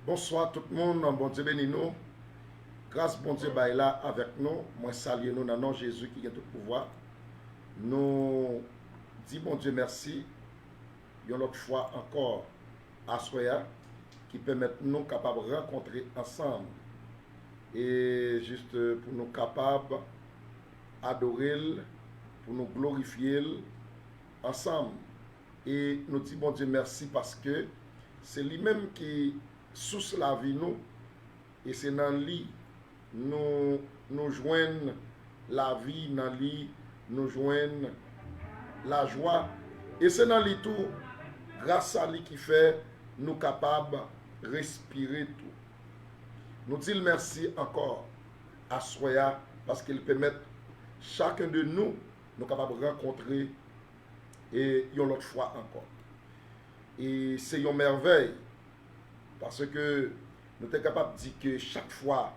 Bonsoir tout le monde, bon Dieu béni nous. Grâce bon Dieu est là avec nous. Moi salue nous dans le nom de Jésus qui a tout pouvoir. Nous disons bon Dieu merci. Une autre fois encore à Soya qui permet nous capables de rencontrer ensemble. Et juste pour nous capables adorer, pour nous glorifier ensemble. Et nous disons bon Dieu merci parce que c'est lui-même qui source la vie nous. Et c'est dans lui nous joignons la vie, dans lui nous joignons la joie. Et c'est dans lui tout, grâce à lui qui fait nous capables de respirer tout. Nous disons merci encore à Soya parce qu'il permet chacun de nous capables de rencontrer et une autre fois encore. Et c'est une merveille parce que nous sommes capables de dire que chaque fois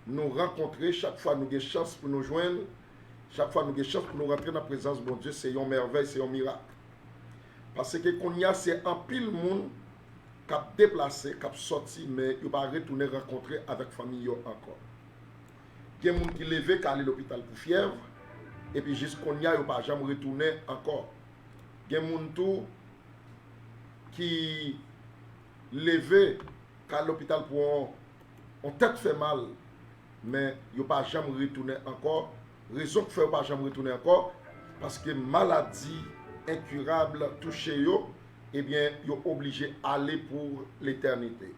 nous rencontrer, chaque fois nous avons chance pour nous joindre, chaque fois nous avons chance pour nous rentrer dans la présence de bon Dieu, c'est une merveille, c'est un miracle. Parce que qu'on y a, c'est un pile monde qui a déplacé, qui a sorti, mais il ne va pas retourner rencontrer avec la famille encore. Il y a des gens qui lèvent, qui allent à l'hôpital pour fièvre, et puis jusqu'on y a, il ne va pas jamais retourner encore. Il y a des gens qui lèvent, qui allent à l'hôpital pour on tête fait mal, mais il ne va pas jamais retourner encore. Raison que ne va pas jamais retourner encore, parce que maladie incurable touché yo, eh bien, ils sont obligés d'aller pour l'éternité.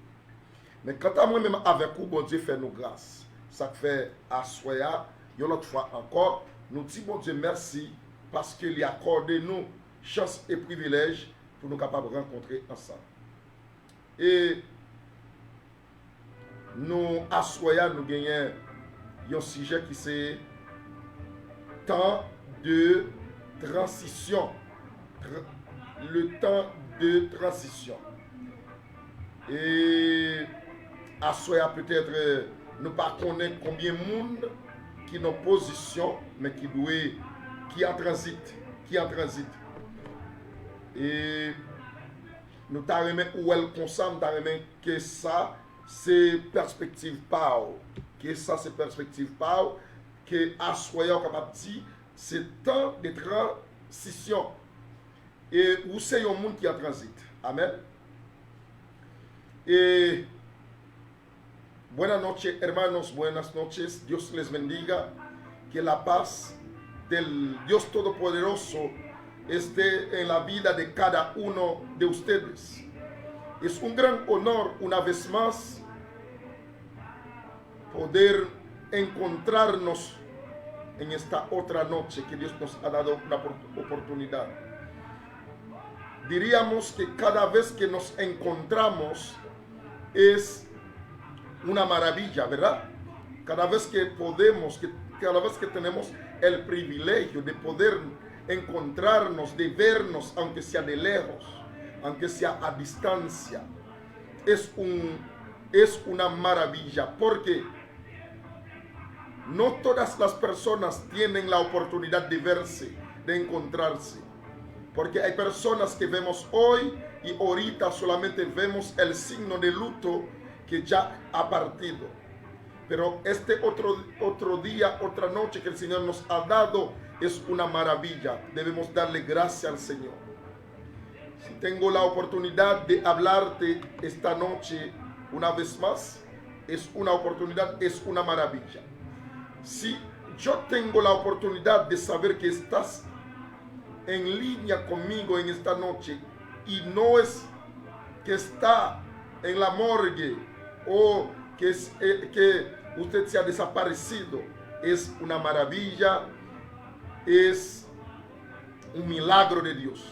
Mais quand à moi-même avec vous, bon Dieu fait nous grâce. Ça fait à Soya, une autre fois encore, nous disons bon Dieu merci parce qu'il a accordé nous chance et privilège pour nous capables de rencontrer ensemble. Et nous, à Soya, nous gagnons un sujet qui c'est temps de transition. Le temps de transition. Et à Soya peut-être nous pas connaître combien de monde qui est en position mais qui en transit, Et nous t'arrêtons où elle consomme, que ça c'est perspective power, que ça c'est perspective power, que à Soya capable de dire c'est temps de transition. Et où c'est un monde qui est en transit. Amen. Et buenas noches, hermanos, buenas noches. Dios les bendiga. Que la paz del Dios Todopoderoso esté en la vida de cada uno de ustedes. Es un gran honor, una vez más, poder encontrarnos en esta otra noche que Dios nos ha dado una oportunidad. Diríamos que cada vez que nos encontramos es una maravilla, ¿verdad? Cada vez que podemos, cada vez que tenemos el privilegio de poder encontrarnos, de vernos, aunque sea de lejos, aunque sea a distancia, es una maravilla, porque no todas las personas tienen la oportunidad de verse, de encontrarse. Porque hay personas que vemos hoy y ahorita solamente vemos el signo de luto que ya ha partido. Pero este otro día, otra noche que el Señor nos ha dado es una maravilla. Debemos darle gracias al Señor. Si tengo la oportunidad de hablarte esta noche una vez más, es una oportunidad, es una maravilla. Si yo tengo la oportunidad de saber que estás en línea conmigo en esta noche y no es que está en la morgue o que usted se ha desaparecido, es una maravilla, es un milagro de Dios,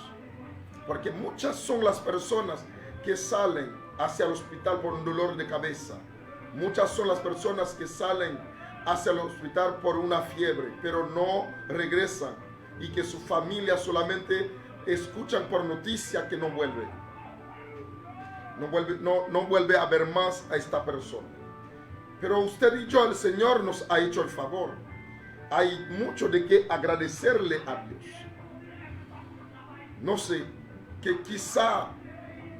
porque muchas son las personas que salen hacia el hospital por un dolor de cabeza, muchas son las personas que salen hacia el hospital por una fiebre, pero no regresan, y que su familia solamente escuchan por noticia que no vuelve a ver más a esta persona. Pero usted y yo, el Señor nos ha hecho el favor. Hay mucho de qué agradecerle a Dios. No sé, que quizá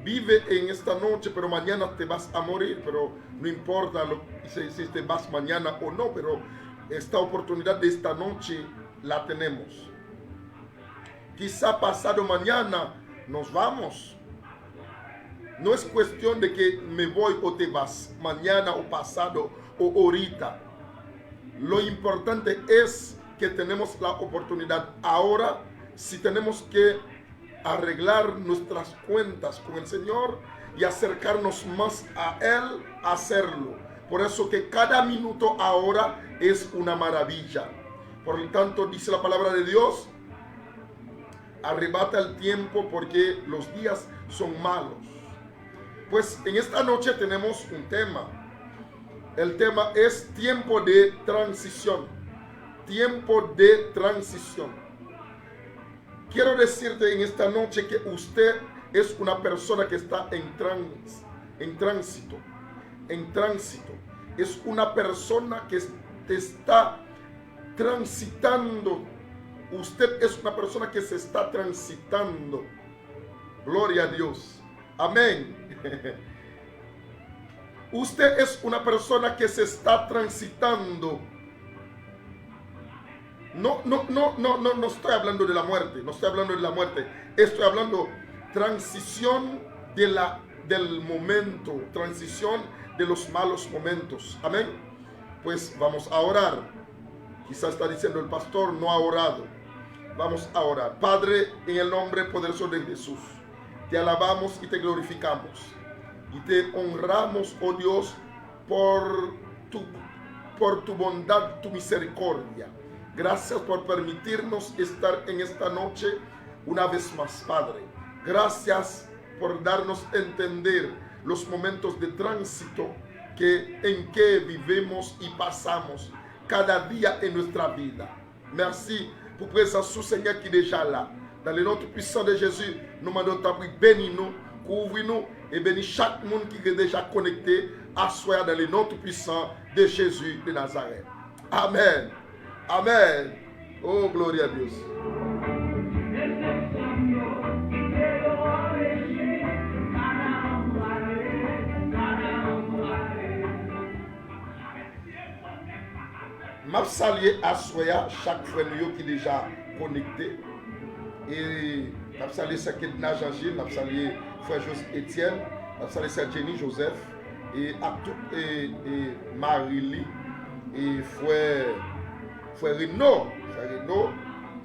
vive en esta noche, pero mañana te vas a morir, pero no importa si te vas mañana o no, pero esta oportunidad de esta noche la tenemos. Quizá pasado mañana nos vamos. No es cuestión de que me voy o te vas, mañana o pasado o ahorita. Lo importante es que tenemos la oportunidad ahora, si tenemos que arreglar nuestras cuentas con el Señor y acercarnos más a Él, hacerlo. Por eso que cada minuto ahora es una maravilla. Por lo tanto, dice la palabra de Dios, arrebata el tiempo porque los días son malos. Pues en esta noche tenemos un tema. El tema es tiempo de transición. Tiempo de transición. Quiero decirte en esta noche que usted es una persona que está en tránsito. En tránsito. Es una persona que está transitando. Usted es una persona que se está transitando. Gloria a Dios. Amén. Usted es una persona que se está transitando. No estoy hablando de la muerte. No estoy hablando de la muerte. Estoy hablando transición del momento. Transición de los malos momentos. Amén. Pues vamos a orar. Quizás está diciendo el pastor, no ha orado. Vamos a orar. Padre, en el nombre poderoso de Jesús, te alabamos y te glorificamos. Y te honramos, oh Dios, por tu bondad, tu misericordia. Gracias por permitirnos estar en esta noche una vez más, Padre. Gracias por darnos a entender los momentos de tránsito en que vivimos y pasamos cada día en nuestra vida. Merci pour présence sous Seigneur qui est déjà là. Dans le nom tout puissant de Jésus, nous demandons ta prière, bénis-nous, couvre-nous et bénis chaque monde qui est déjà connecté à soi dans le nom tout puissant de Jésus de Nazareth. Amen. Amen. Oh, gloria a Dios. Je salue à Soya chaque frère qui est déjà connecté. Et je salue Sakedna Jean-Gilles, je salue frère Étienne, je salue Jenny Joseph, et à tout et Marie-Lie, et frère Renaud,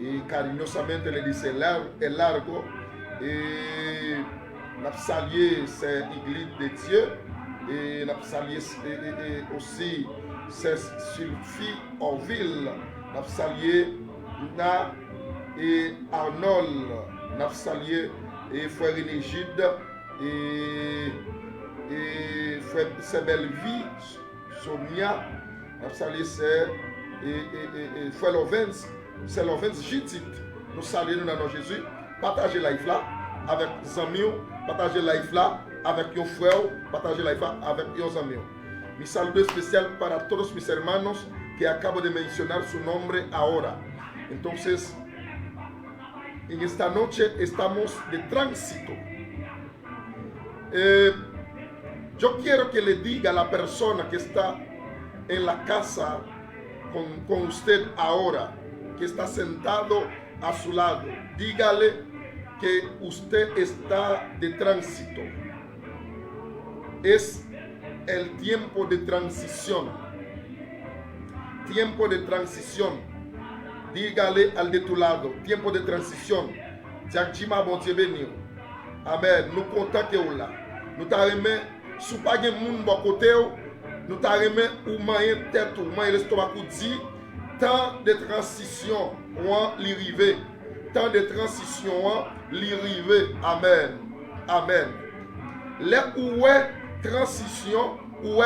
et cariñosamente le dice el largo, et je salue cette église de Dieu, et je salue aussi c'est Sylvie Orville, nous saluons Luna et Arnold, nous saluons et frère Négide et frère Sebelvi, Sonia, nous saluons et frère Lovens, c'est Lovens Jitit. Nous saluons dans Jésus. Partagez la life là avec Zamio, partagez la life là avec vos frères, partagez la life là avec vos amis. Mi saludo especial para todos mis hermanos que acabo de mencionar su nombre ahora. Entonces, en esta noche estamos de tránsito. Yo quiero que le diga a la persona que está en la casa con usted ahora, que está sentado a su lado, dígale que usted está de tránsito. Es el tiempo de transición. Tiempo de transición. Dígale al de tu lado. Tiempo de transición. Diakjima bon Dieu béni. Amen. Nous content que ou là. Nous t'a remet sou pa gen moun bon côté ou. Nous t'a remet ou mayen tête ou mayen l'estomac ou dit temps de transition ou li rive. Temps de transition li rive. Amen. Amen. Les ou transition ou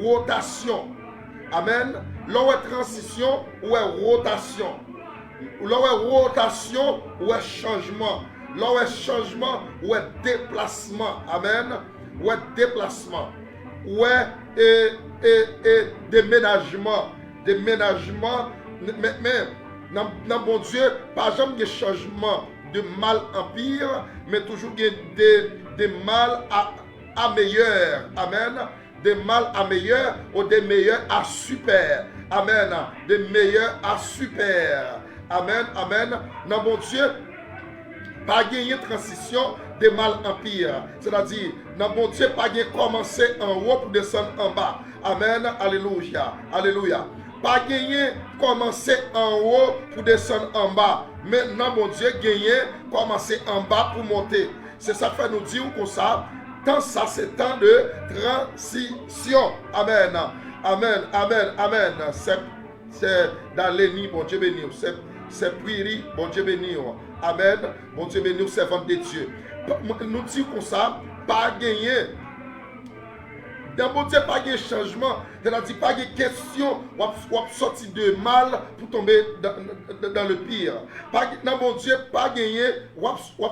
rotation. Amen. Là où est transition ou est rotation. Là où est rotation ou est changement. Là où est changement ou est déplacement. Amen. Ou est déplacement. Ou est déménagement. Déménagement. Mais dans bon Dieu, pas jamais de changement de mal en pire, mais toujours des de mal à meilleur. Amen. De mal à meilleur ou de meilleur à super. Amen. De meilleur à super. Amen. Amen. Non, mon Dieu, pas gagner transition de mal en pire. C'est-à-dire, non, mon Dieu, pas gagner commencer en haut pour descendre en bas. Amen. Alléluia. Alléluia. Pas gagner commencer en haut pour descendre en bas. Maintenant, mon Dieu, gagner commencer en bas pour monter. C'est ça que fait nous dire comme ça. Tant ça, c'est temps de transition. Amen. Amen. Amen. Amen. C'est dans les nids, bon Dieu béni. C'est prière, bon Dieu béni. Amen. Bon Dieu béni, servant de Dieu. Nous disons comme ça, pas gagner. Dans bon Dieu, pas de changement. C'est-à-dire, pas de question ou sortir de mal pour tomber dans le pire. Dans bon Dieu, pas gagner ou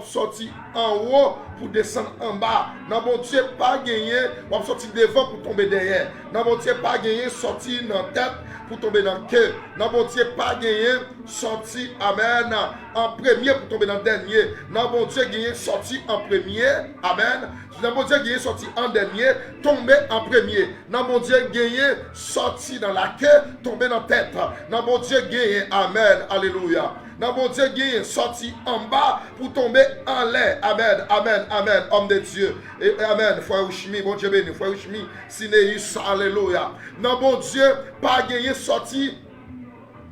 sortir en haut pour descendre en bas. Dans bon Dieu, pas gagner ou sortir devant pour tomber derrière. Dans bon Dieu, pas gagner sortir dans la tête pour tomber dans le cœur. Dans bon Dieu, pas gagner sortir, amen, en premier pour tomber dans le dernier. Dans bon Dieu, gagner sortir en premier, amen. Dans mon Dieu, gagner sorti en dernier, tomber en premier. Dans mon Dieu, gagner sorti dans la queue, tomber dans la tête. Dans mon Dieu, gagner, amen, alléluia. Dans mon Dieu, gagner sorti en bas pour tomber en l'air. Amen, amen, amen, homme de Dieu. Et amen, frère Ushmi, bon Dieu béni, frère Ushmi, Sinéus, alléluia. Dans mon Dieu, pas gagner sorti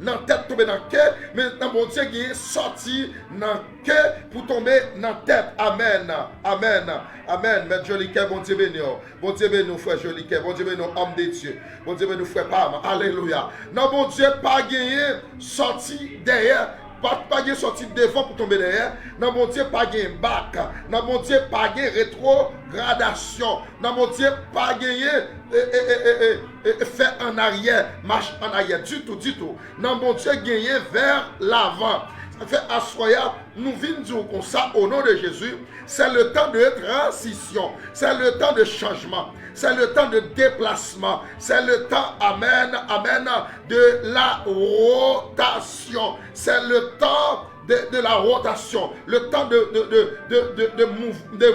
dans la tête, tomber dans le cœur, mais dans mon Dieu, qui est sorti dans le cœur pour tomber dans la tête. Amen. Amen. Amen. Mais joli cœur, bon Dieu béni. Bon Dieu béni, frère joli cœur. Bon Dieu béni, homme de Dieu. Bon Dieu béni, frère Pam. Alléluia. Non, bon Dieu, pas gagné, sorti derrière. Pas gagné sorti devant pour tomber derrière. Non, mon Dieu, pas gagné bac. Non, mon Dieu, pas gagné rétrogradation. Non, mon Dieu, pas gagné faire en arrière, marche en arrière, du tout, du tout. Non, mon Dieu, gagné vers l'avant. Ça fait assoya, nous venons dire comme ça au nom de Jésus. C'est le temps de transition. C'est le temps de changement. C'est le temps de déplacement. C'est le temps, amen, amen, de la rotation. C'est le temps de la rotation. Le temps de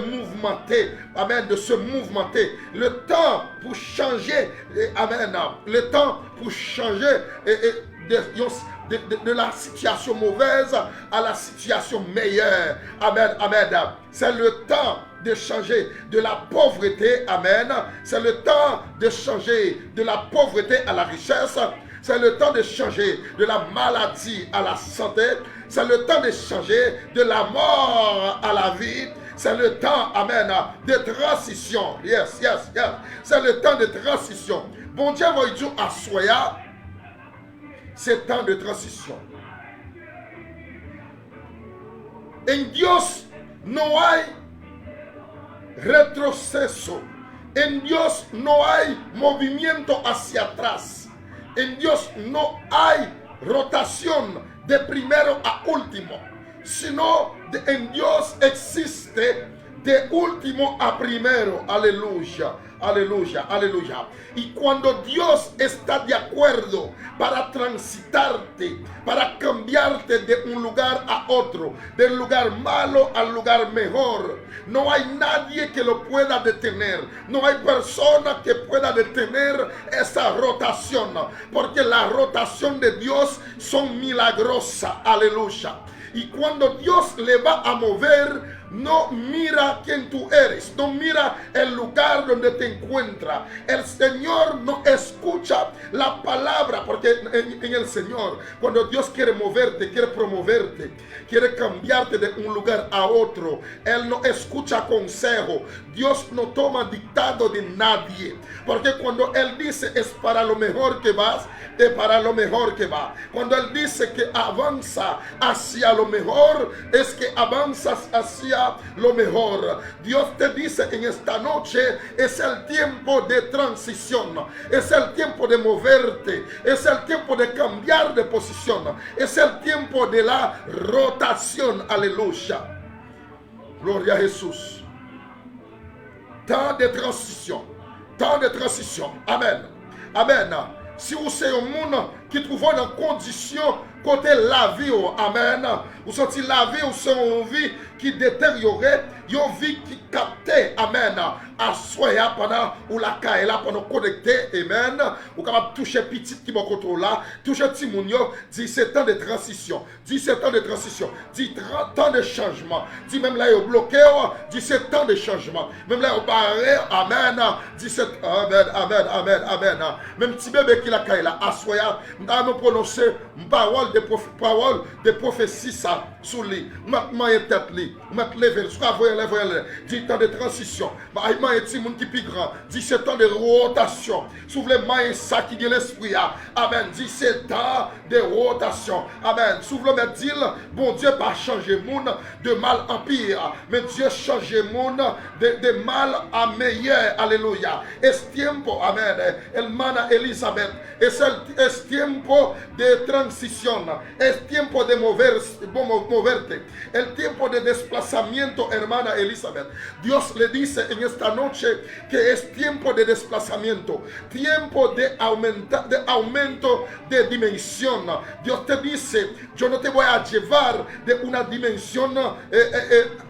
mouvementer. Amen, de se mouvementer. Le temps pour changer. Amen. Le temps pour changer de la situation mauvaise à la situation meilleure. Amen, amen. C'est le temps de changer de la pauvreté, amen. C'est le temps de changer de la pauvreté à la richesse. C'est le temps de changer de la maladie à la santé. C'est le temps de changer de la mort à la vie. C'est le temps, amen, de transition. Yes, yes, yes. C'est le temps de transition. Bon Dieu va dire à Soya, c'est temps de transition. En Dios no hay retroceso. En Dios no hay movimiento hacia atrás. En Dios no hay rotación de primero a último, sino en Dios existe de último a primero. Aleluya, aleluya, aleluya. Y cuando Dios está de acuerdo para transitarte, para cambiarte de un lugar a otro, del lugar malo al lugar mejor, no hay nadie que lo pueda detener. No hay persona que pueda detener esa rotación, porque la rotación de Dios son milagrosas. Aleluya. Y cuando Dios le va a mover, no mira quién tú eres, no mira el lugar donde te encuentras. El Señor no escucha la palabra, porque en el Señor, cuando Dios quiere moverte, quiere promoverte, quiere cambiarte de un lugar a otro, Él no escucha consejo. Dios no toma dictado de nadie, porque cuando Él dice es para lo mejor que vas, es para lo mejor que va. Cuando Él dice que avanza hacia lo mejor, es que avanzas hacia lo mejor. Dios te dice en esta noche, es el tiempo de transición, es el tiempo de moverte, es el tiempo de cambiar de posición, es el tiempo de la rotación. Aleluya. Gloria a Jesús. Temps de transition. Temps de transition. Amen. Amen. Si vous êtes un monde qui trouve dans condition côté la vie, amen, ou sorti la vie, ou son vie qui détériorait, une vie qui captait, amen, à soya pendant ou la caille là pendant connecté, amen, ou capable toucher petit qui bon contrôle là, toucher Timounio, 17 ans de transition, 17 ans de transition, 30 ans de changement, dit même là il est bloqué, 17 ans de changement, même là il est barré, amen, 17, amen, amen, amen, amen, même petit bébé qui la caille là, à soya, me prononcer parole de prophétie ça sous lui, maintenant il tête lui, maintenant lever, ce qu'on voit les 10 ans de transition, il y a des gens qui sont grand, 17 ans de rotation, sous les mains ça qui est l'esprit, amen, 17 ans de rotation, amen, sous le mettre dit, bon Dieu pas changer monde de mal en pire, mais Dieu change monde de mal à meilleur, alléluia, es tiempo, amen, hermana Elizabeth, es el tiempo de transición, es tiempo de moverte, el tiempo de desplazamiento, hermana Elizabeth. Dios le dice en esta noche que es tiempo de desplazamiento, tiempo de aumento de dimensión. Dios te dice, yo no te voy a llevar de una dimensión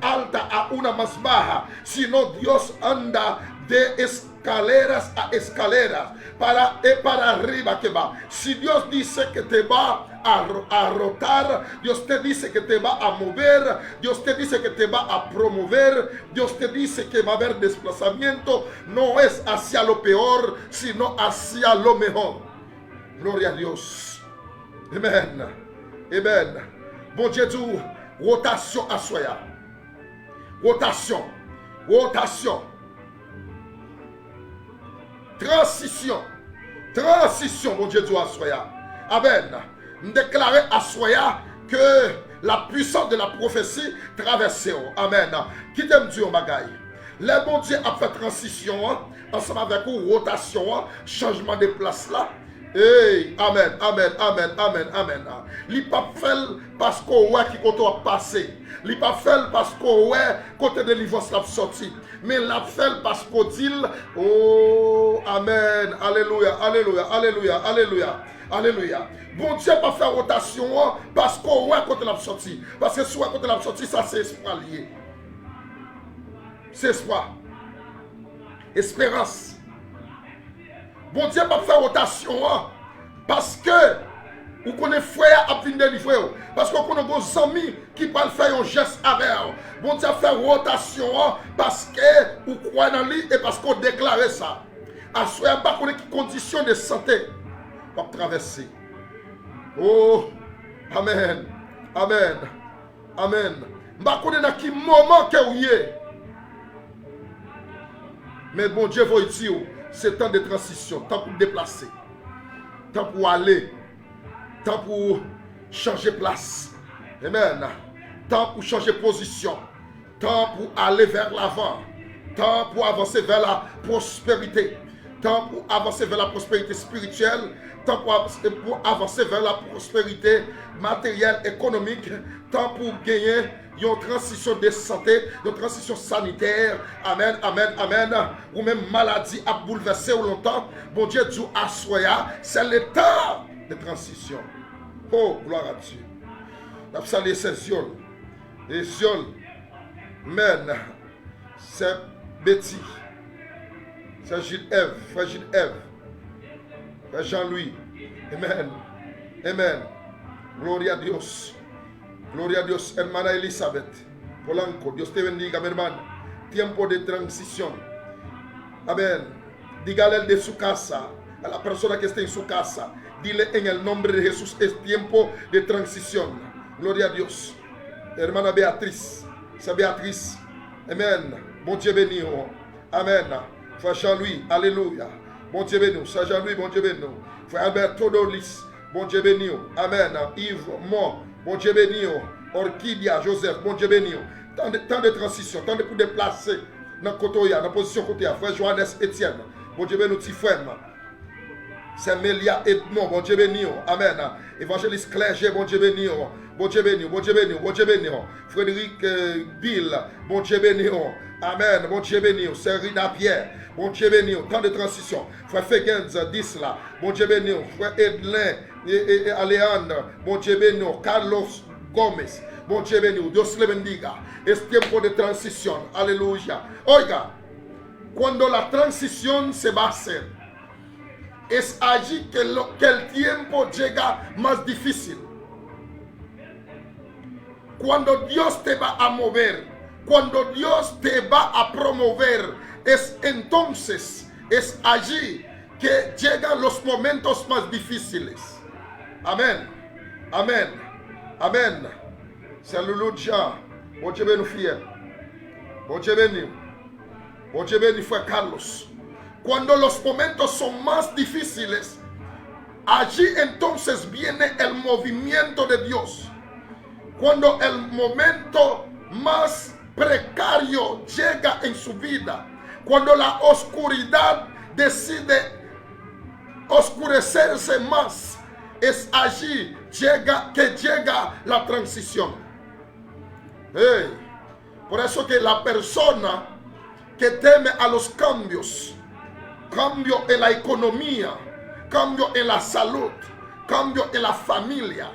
alta a una más baja, sino Dios anda de escaleras a escaleras, para arriba que va. Si Dios dice que te va a rotar, Dios te dice que te va a mover, Dios te dice que te va a promover, Dios te dice que va a haber desplazamiento, no es hacia lo peor, sino hacia lo mejor. Gloria a Dios. Amen. Amen. Bon Dieu dit, rotation à soya. Rotation. Rotation. Transition. Transition, mon Dieu, dit à soya. Amen. Nous déclarons à soya que la puissance de la prophétie traverse. Amen. Qui t'aime Dieu, bagaille. Le bon Dieu a fait transition ensemble avec une rotation, changement de place là. Hey, amen, amen, amen, amen, amen. Il pas fait parce qu'on voit qui côté a passé. Il pas fait parce qu'on voit côté de délivrance l'a sorti. Mais l'a fait parce qu'on dit oh, amen, alléluia, alléluia, alléluia, alléluia, alléluia. Bon Dieu pas faire rotation parce qu'on voit côté l'a sorti. Parce que soit côté l'a sorti, ça c'est espoir lié. C'est espoir. Espérance. Bon Dieu pas faire rotation parce que vous connaissez frère à venir délivrer, parce qu'on connaît vos amis qui peuvent faire un geste avec. Bon Dieu faire rotation parce que vous croyez dans lui et parce qu'on déclare ça. À ce moment pas connaît qui conditions de santé pour traverser. Oh, amen, amen, amen. Pas connaît dans quel moment que vous êtes. Mais bon Dieu va dire. C'est temps de transition, temps pour déplacer, temps pour aller, temps pour changer place. Amen. Temps pour changer position, temps pour aller vers l'avant, temps pour avancer vers la prospérité, temps pour avancer vers la prospérité spirituelle, temps pour avancer vers la prospérité matérielle, économique, temps pour gagner une transition de santé, une transition sanitaire. Amen, amen, amen. Ou même maladie à bouleverser ou longtemps. Bon Dieu, Dieu a soya. C'est le temps de transition. Oh, gloire à Dieu. La salué ces yeux. Les yeux. Amen. C'est Betty. C'est Gilles-Ève. Frère Gilles-Ève. Frère Jean-Louis. Amen. Amen. Gloria a Dios. Gloria a Dios, hermana Elizabeth. Polanco, Dios te bendiga, mi hermana. Tiempo de transición. Amén. Dígale de su casa, a la persona que esté en su casa. Dile en el nombre de Jesús, es tiempo de transición. Gloria a Dios. Hermana Beatriz. C'est Beatriz. Amen. Bon Dieu béni. Amen. Frère Jean-Louis, alléluia. Bon Dieu béni. Frère Jean-Louis, bon Dieu béni. Frère Albert Todolis, bon Dieu béni. Amen. Yves Mo. Bon Dieu béni, Orchidia, Joseph, bon Dieu béni. Tant de transition, tant de pour déplacer dans le côté, dans la position côté. Frère Johannes Etienne, bon Dieu béni, petit frère. C'est Mélia Edmond, bon Dieu béni. Amen. Évangéliste Clergé, bon Dieu béni. Bon Dieu béni, bon Dieu béni, bon Dieu béni. Frédéric Bill, bon Dieu béni. Amen. Bon Dieu béni. C'est Rina Pierre. Bon Dieu béni. Temps de transition. Frère Fegenz, 10 là. Bon Dieu béni. Frère Edlin et Aléandre. Bon Dieu béni. Carlos Gomez. Bon Dieu béni. Dios le bendiga. Es tiempo de transición. Aleluya. Oiga. Cuando la transición se va a hacer, es allí que el tiempo llega más difícil. Cuando Dios te va a mover, cuando Dios te va a promover, es entonces, es allí que llegan los momentos más difíciles. Amén, amén, amén. Aleluya. Bon Dieu béni, fiel. Bon Dieu béni. Bon Dieu béni, frère Carlos. Cuando los momentos son más difíciles, allí entonces viene el movimiento de Dios. Cuando el momento más precario llega en su vida, cuando la oscuridad decide oscurecerse más, es allí que llega la transición. Hey, por eso que la persona que teme a los cambios, cambio en la economía, cambio en la salud, cambio en la familia,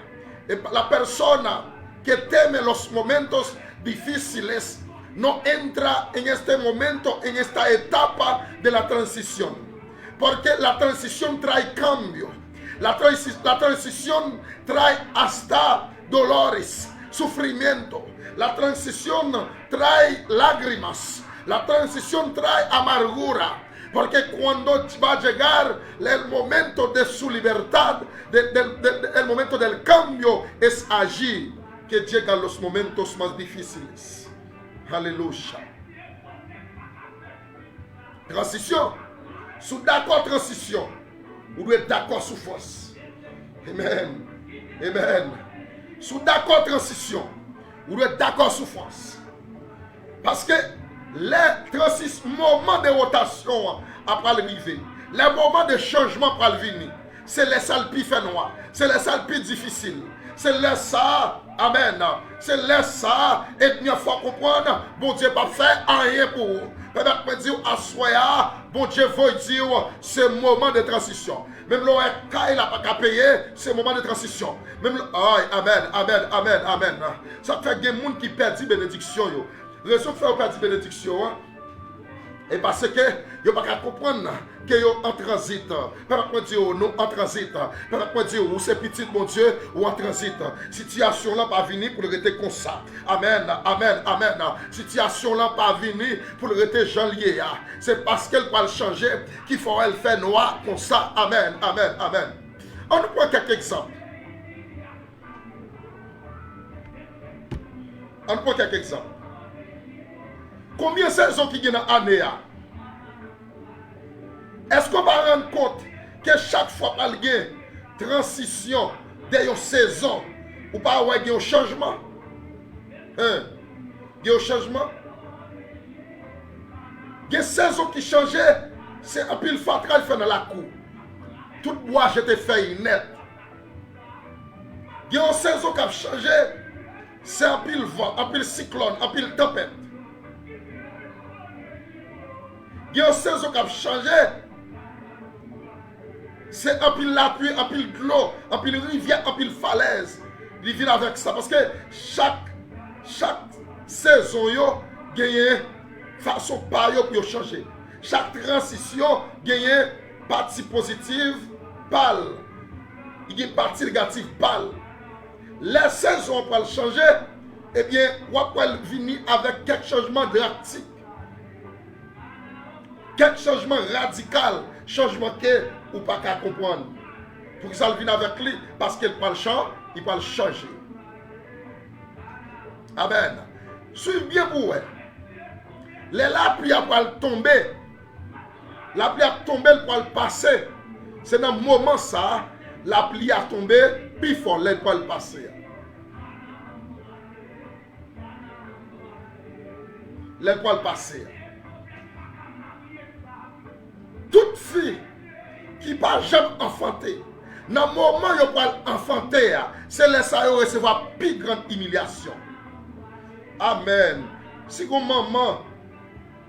la persona que teme los momentos difíciles no entra en este momento, en esta etapa de la transición, porque la transición trae cambio, la transición trae hasta dolores, sufrimiento, la transición trae lágrimas, la transición trae amargura. Porque cuando va a llegar el momento de su libertad, el momento del cambio, es allí que llegan los momentos más difíciles. Aleluya. Transition. Sous d'accord transition, vous devez être d'accord sous force. Amen. Amen. Sous d'accord transition, vous devez être d'accord sous force. Parce que les moments de rotation après l'arrivée, les moments de changement après le venir, c'est les salpis fait noir, c'est les salpis difficiles, c'est les ça, amen, c'est les ça, et bien faut comprendre, bon Dieu pas fait rien pour vous. Peut-être me dire à soya, bon Dieu veut dire c'est moment de transition. Même le il n'a pas qu'à payer, c'est moment de transition. Même amen, amen, amen, amen. Ça fait des gens qui perdent bénédiction. Raison fait perdre bénédiction, et parce que vous pas comprendre que vous en transit. Pas dire non en transit. Pas dire ou c'est petit mon Dieu ou en transit. Situation là pas venir pour le rester comme ça. Amen, amen, amen. Situation là pas venir pour le rester janvier. C'est parce qu'elle va le changer qu'il faut elle faire noir comme ça. Amen, amen, amen. On nous prend quelques exemples. On nous prend quelques exemples. Combien de saisons qui gagnent dans l'année? Est-ce qu'on va rendre compte que chaque fois qu'il y a une transition de saison, ou pas il y a un changement? Il y a un changement? Il y a une saison qui change, c'est un pile fatral fait dans la cour. Tout bois j'étais fait net. Il y a une saison qui a changé, c'est un pile vent, un pile cyclone, un pile tempête. Il y a une saison qui a changé. C'est un pile la pluie, un pile de l'eau, un pile rivière, un pile falaise. Il vient avec ça. Parce que chaque saison, il y a une façon pour changer. Chaque transition, il y a une partie positive, pâle. Il y a une partie négative, pâle. Les saisons pour changer, eh bien, on va venir avec quelques changements drastiques. Quel changement radical, changement que ou pas qu'à comprendre. Pour que ça vienne avec lui, parce qu'il parle chant, il parle changer. Amen. Suivez bien pour vous. La pluie va tomber. La pluie a tombé, elle va passer. C'est dans le moment ça, la pluie a tombé, puis il faut le passer. Elle va passer. Toute fille qui n'a jamais enfanté, dans le moment où elle va enfanter, c'est là ça qu'elle recevoir plus grande humiliation. Amen. Si votre maman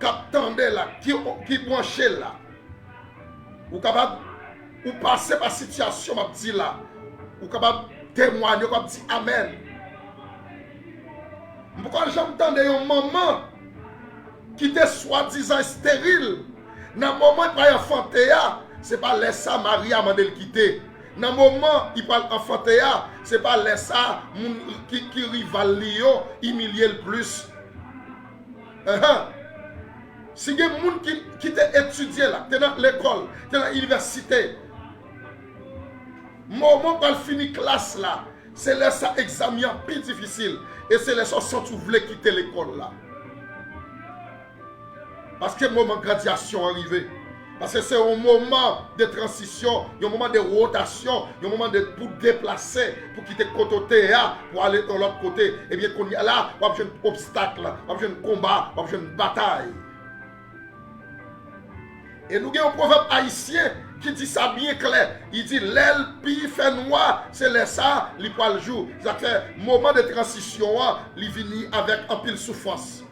captande là, qui branche là, ou capable, ou passer par situation, m'a dit là, ou capable témoigner, comme dit Amen. Pourquoi j'entends un maman qui était soi-disant stérile, dans le moment où il va enfanter, ce n'est pas laisser Maria m'a quitter. Dans le moment où il va enfanter, ce n'est pas laisser qui rival humilier le plus. Si il y a des gens qui t'a étudié là, tu es dans l'école, tu es dans l'université, le moment où il finit classe là, c'est laisser examen plus difficile. Et c'est laisser sans tu voulais quitter l'école là. Parce que le moment de graduation est arrivé. Parce que c'est un moment de transition, un moment de rotation, un moment pour déplacer, pour quitter le côté pour aller de l'autre côté. Et bien, qu'on y a là, on a besoin d'obstacles, on a besoin de combat, on a besoin de bataille. Et nous avons un proverbe haïtien qui dit ça bien clair. Il dit, l'aile pi fait noir, c'est ça, il peut le jour. C'est-à-dire, moment de transition, il vient avec un pile souffrance.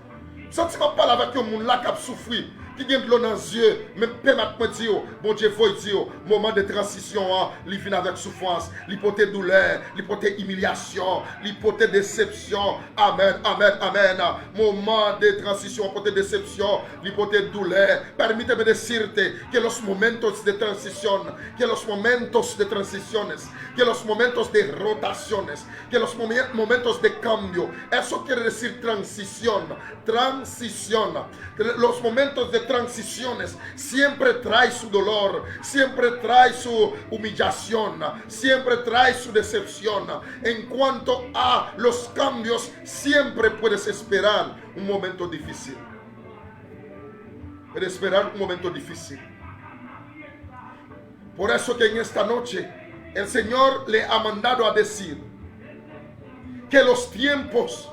Sentiment parle avec un monde là qui a souffert, qui a de l'eau dans les yeux, même permettre de dire, bon Dieu, faut dire, moment de transition, il vient avec souffrance, l'hypothèse douleur, l'hypothèse humiliation, l'hypothèse déception. Amen, amen, amen. Moment de transition, l'hypothèse déception, l'hypothèse douleur. Permíteme decirte que los momentos de transición, que los momentos de transiciones, que los momentos de rotaciones, que los momentos de cambio, eso quiere decir transición, transición. Los momentos de transiciones siempre trae su dolor, siempre trae su humillación, siempre trae su decepción. En cuanto a los cambios, siempre puedes esperar un momento difícil. Puedes esperar un momento difícil. Por eso que en esta noche el Señor le ha mandado a decir que los tiempos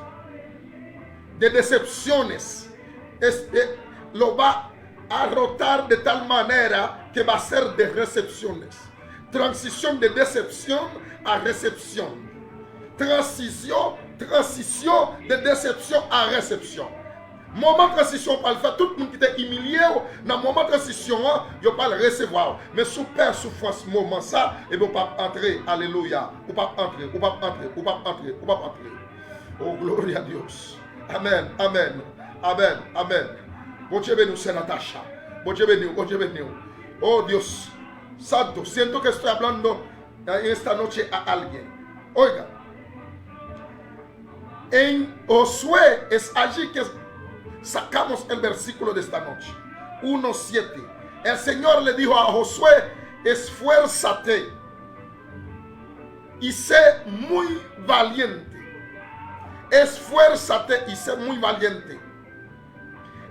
de decepciones lo va a rotar de tal manera que va a ser de recepciones. Transición de decepción a recepción. Transición de decepción a recepción. Moment de transition, pas le faire. Tout le monde qui est humilié, dans le moment de transition, il ne pas le recevoir. Mais sous père souffrance, moment ça, et vous ne pas entrer. Alléluia. Vous ne pas entrer, vous ne pas entrer, vous ne pas entrer, vous ne pas entrer. Oh, gloire à Dieu. Amen, amen, amen, amen. Bon Dieu béni, c'est Natacha. Bon Dieu béni, bon Dieu béni. Oh Dios Santo, siento que estoy hablando esta noche a alguien. Oiga, en Josué es allí que sacamos el versículo de esta noche. 1:7. El Señor le dijo a Josué, esfuérzate y sé muy valiente. Esfuérzate y sé muy valiente.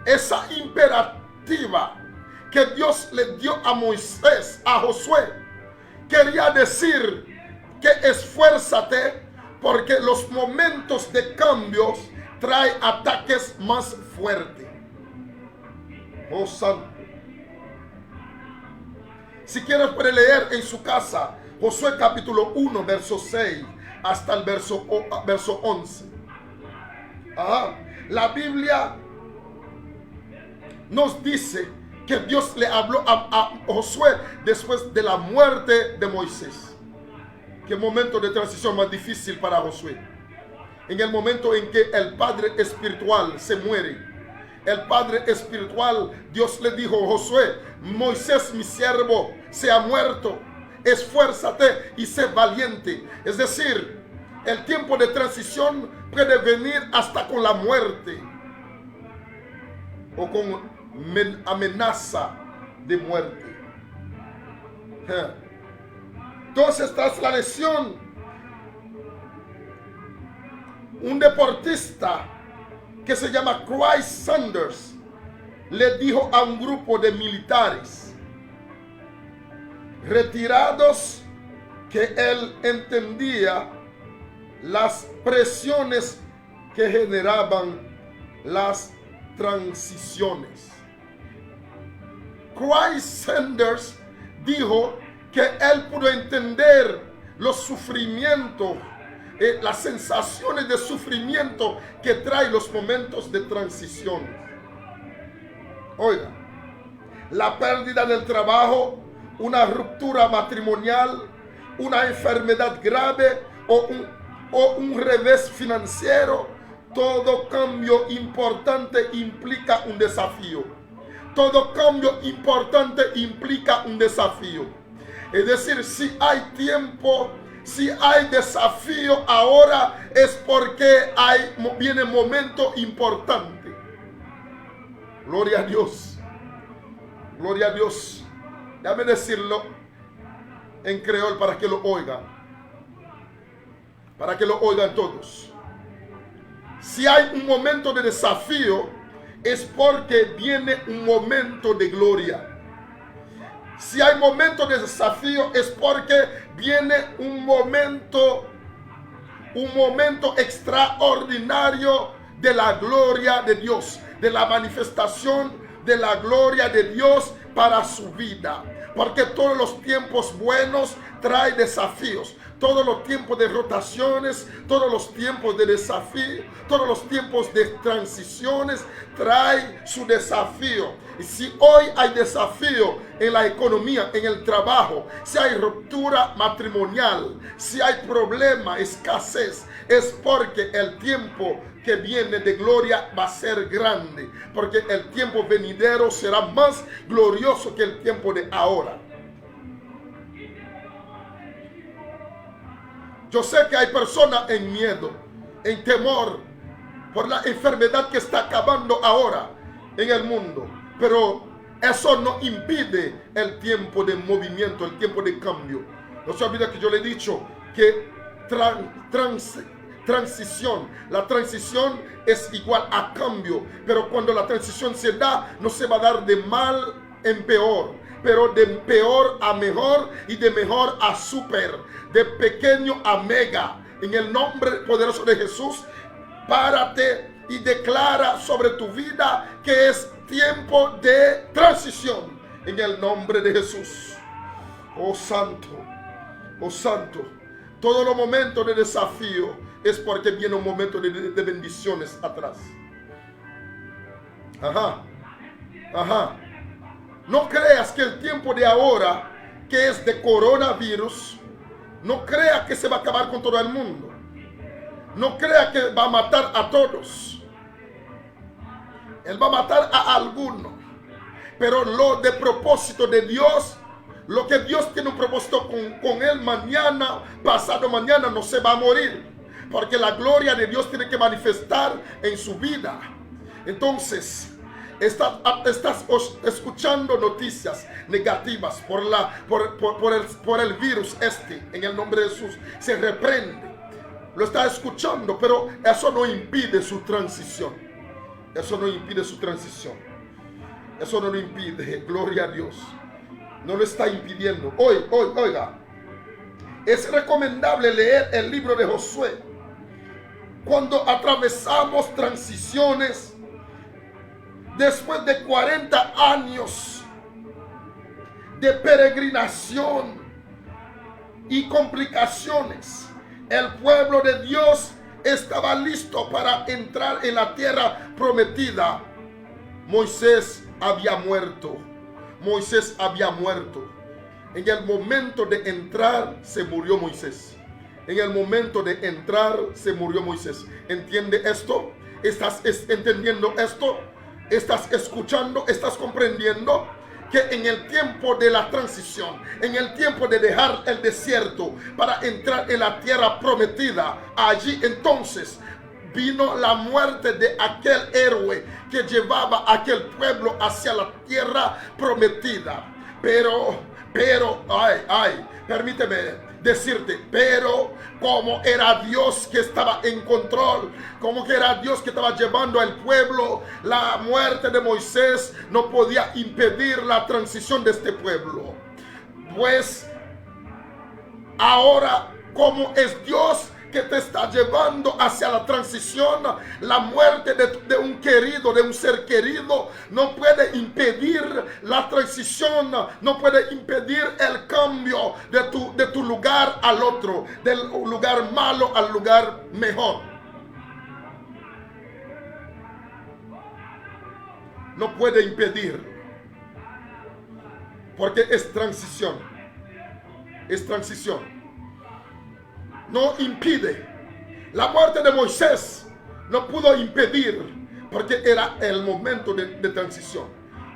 Esa imperativa que Dios le dio a Moisés, a Josué, quería decir que esfuérzate porque los momentos de cambios trae ataques más fuertes. Oh santo. Si quieres puede leer en su casa Josué capítulo 1 verso 6 hasta el verso 11. La Biblia nos dice que Dios le habló a Josué después de la muerte de Moisés. Qué momento de transición más difícil para Josué. En el momento en que el padre espiritual se muere, el padre espiritual, Dios le dijo a Josué, Moisés mi siervo se ha muerto, esfuérzate y sé valiente. Es decir, el tiempo de transición puede venir hasta con la muerte o con amenaza de muerte. Entonces, tras la lesión, un deportista que se llama Chris Sanders le dijo a un grupo de militares retirados que él entendía las presiones que generaban las transiciones. Chris Sanders dijo que él pudo entender los sufrimientos, las sensaciones de sufrimiento que traen los momentos de transición. Oiga, la pérdida del trabajo, una ruptura matrimonial, una enfermedad grave o un revés financiero, todo cambio importante implica un desafío. Todo cambio importante implica un desafío. Es decir, si hay tiempo, si hay desafío ahora, es porque viene momento importante. Gloria a Dios. Gloria a Dios. Déjame decirlo en creol para que lo oigan. Para que lo oigan todos. Si hay un momento de desafío, es porque viene un momento de gloria. Si hay momento de desafío, es porque viene un momento extraordinario de la gloria de Dios, de la manifestación de la gloria de Dios para su vida. Porque todos los tiempos buenos traen desafíos. Todos los tiempos de rotaciones, todos los tiempos de desafío, todos los tiempos de transiciones traen su desafío. Y si hoy hay desafío en la economía, en el trabajo, si hay ruptura matrimonial, si hay problema, escasez, es porque el tiempo que viene de gloria va a ser grande. Porque el tiempo venidero será más glorioso que el tiempo de ahora. Yo sé que hay personas en miedo, en temor, por la enfermedad que está acabando ahora en el mundo. Pero eso no impide el tiempo de movimiento, el tiempo de cambio. No se olvide que yo le he dicho que transición, la transición es igual a cambio. Pero cuando la transición se da, no se va a dar de mal en peor, pero de peor a mejor y de mejor a super, de pequeño a mega. En el nombre poderoso de Jesús, párate y declara sobre tu vida que es tiempo de transición. En el nombre de Jesús. Oh santo, oh santo. Todos los momentos de desafío es porque viene un momento de bendiciones atrás. Ajá, ajá. No creas que el tiempo de ahora, que es de coronavirus, no creas que se va a acabar con todo el mundo. No creas que va a matar a todos. Él va a matar a algunos. Pero lo de propósito de Dios, lo que Dios tiene un propósito con él mañana, pasado mañana, no se va a morir. Porque la gloria de Dios tiene que manifestar en su vida. Entonces, estás escuchando noticias negativas por el virus en el nombre de Jesús. Se reprende. Lo estás escuchando, pero eso no impide su transición. Eso no impide su transición. Eso no lo impide. Gloria a Dios. No lo está impidiendo. Oiga. Es recomendable leer el libro de Josué. Cuando atravesamos transiciones, después de 40 años de peregrinación y complicaciones, el pueblo de Dios estaba listo para entrar en la tierra prometida. Moisés había muerto. Moisés había muerto. En el momento de entrar se murió Moisés. En el momento de entrar se murió Moisés. ¿Entiende esto? ¿Estás entendiendo esto? ¿Estás escuchando? ¿Estás comprendiendo? Que en el tiempo de la transición, en el tiempo de dejar el desierto para entrar en la tierra prometida, allí entonces vino la muerte de aquel héroe que llevaba a aquel pueblo hacia la tierra prometida. Pero, permíteme decirte, pero como era Dios que estaba en control, como que era Dios que estaba llevando al pueblo, la muerte de Moisés no podía impedir la transición de este pueblo. Pues ahora, como es Dios que te está llevando hacia la transición, la muerte de un querido, de un ser querido, no puede impedir la transición, no puede impedir el cambio de tu lugar al otro, del lugar malo al lugar mejor. no puede impedir. Porque es transición. Es transición. No impide. La muerte de Moisés no pudo impedir, porque era el momento de transición.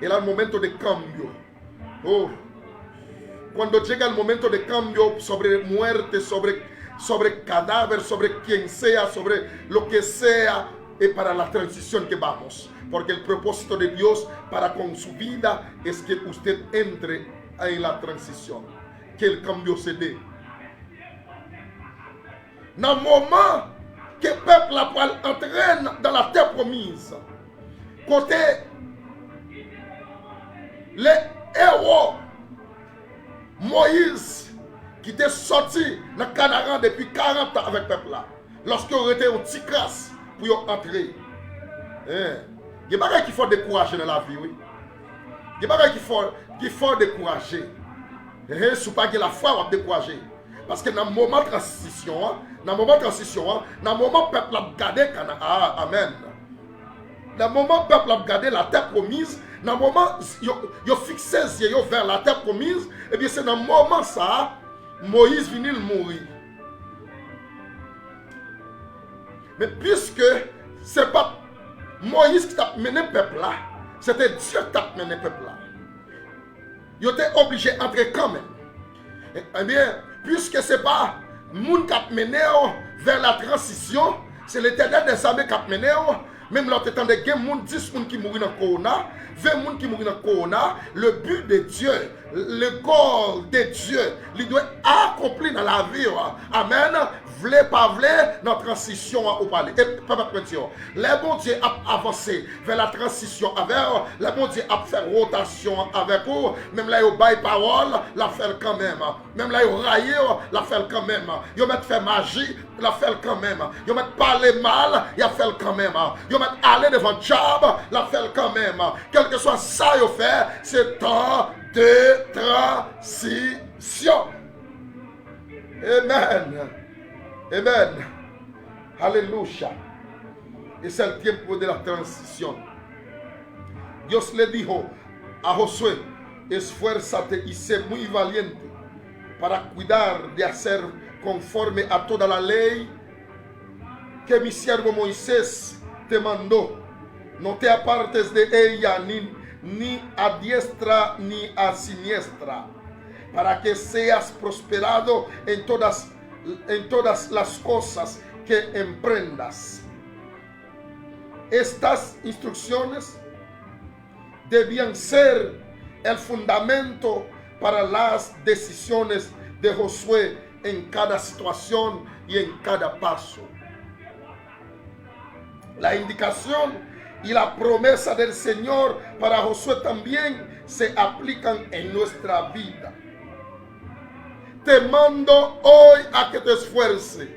Era el momento de cambio. Oh. Cuando llega el momento de cambio sobre muerte, sobre cadáver, sobre quien sea, sobre lo que sea, es para la transición que vamos. Porque el propósito de Dios para con su vida es que usted entre en la transición, que el cambio se dé. Dans le moment que le peuple a entré dans la terre promise, côté les héros, Moïse, qui était sorti dans Canaan depuis 40 ans avec le peuple là, lorsqu'il aurait été en petit crasse pour entrer. Il y a des choses qu'il faut décourager dans la vie, oui. Il y a des choses qu'il faut décourager. Si vous n'avez pas la foi, vous décourager. Parce que dans le moment de transition, dans le moment où le peuple a gardé Canaan, amen. Dans le moment où le peuple a gardé la terre promise, dans le moment où il a fixé les yeux vers la terre promise, et bien c'est dans le moment ça, Moïse vient mourir. Mais puisque ce n'est pas Moïse qui t'a mené le peuple là, c'était Dieu qui t'a mené le peuple là. Il était obligé d'entrer quand même. Eh bien, puisque ce n'est pas le monde qui a mené vers la transition, c'est l'Éternel des armées qui a mené. Même l'autre temps, il y a 10 personnes qui mourent dans le corona, 20 personnes qui mourent dans le corona. Le but de Dieu, le corps de Dieu, il doit accomplir dans la vie. Amen. Vle pas vle, dans la transition au palais. Et papa chrétien, les bon Dieu a avancé vers la transition avec, les bon Dieu a fait rotation avec vous. Même là, il baille parole, la fait quand même. Même là, il raille, la fait quand même. Il met fait magie, la fait quand même. Il met parler mal, il a fait quand même. Il met aller devant job, la fait quand même. Quel que soit ça, il fait, c'est temps de transition. Amen. Amen. Alléluia. Es el tiempo de la transición. Dios le dijo a Josué, esfuérzate y sé muy valiente para cuidar de hacer conforme a toda la ley que mi siervo Moisés te mandó. No te apartes de ella ni a diestra ni a siniestra, para que seas prosperado en todas las cosas que emprendas. Estas instrucciones debían ser el fundamento para las decisiones de Josué en cada situación y en cada paso. La indicación y la promesa del Señor para Josué también se aplican en nuestra vida. Te mando hoy a que te esfuerces.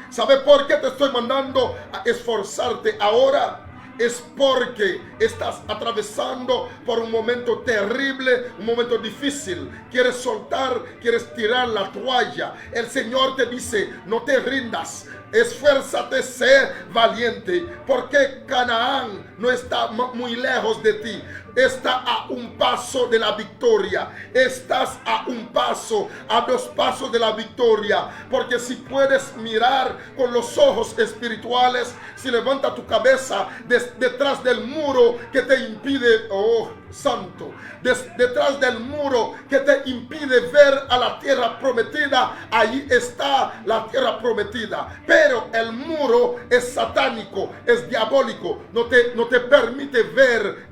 ¿Sabe por qué te estoy mandando a esforzarte ahora? Es porque estás atravesando por un momento terrible, un momento difícil. Quieres soltar, quieres tirar la toalla. El Señor te dice, no te rindas. Esfuérzate, sé valiente, porque Canaán no está muy lejos de ti. Está a un paso de la victoria. Estás a un paso, a 2 pasos de la victoria. Porque si puedes mirar con los ojos espirituales, si levanta tu cabeza detrás del muro que te impide, oh santo, detrás del muro que te impide ver a la tierra prometida, ahí está la tierra prometida. Pero el muro es satánico, es diabólico, no te permite ver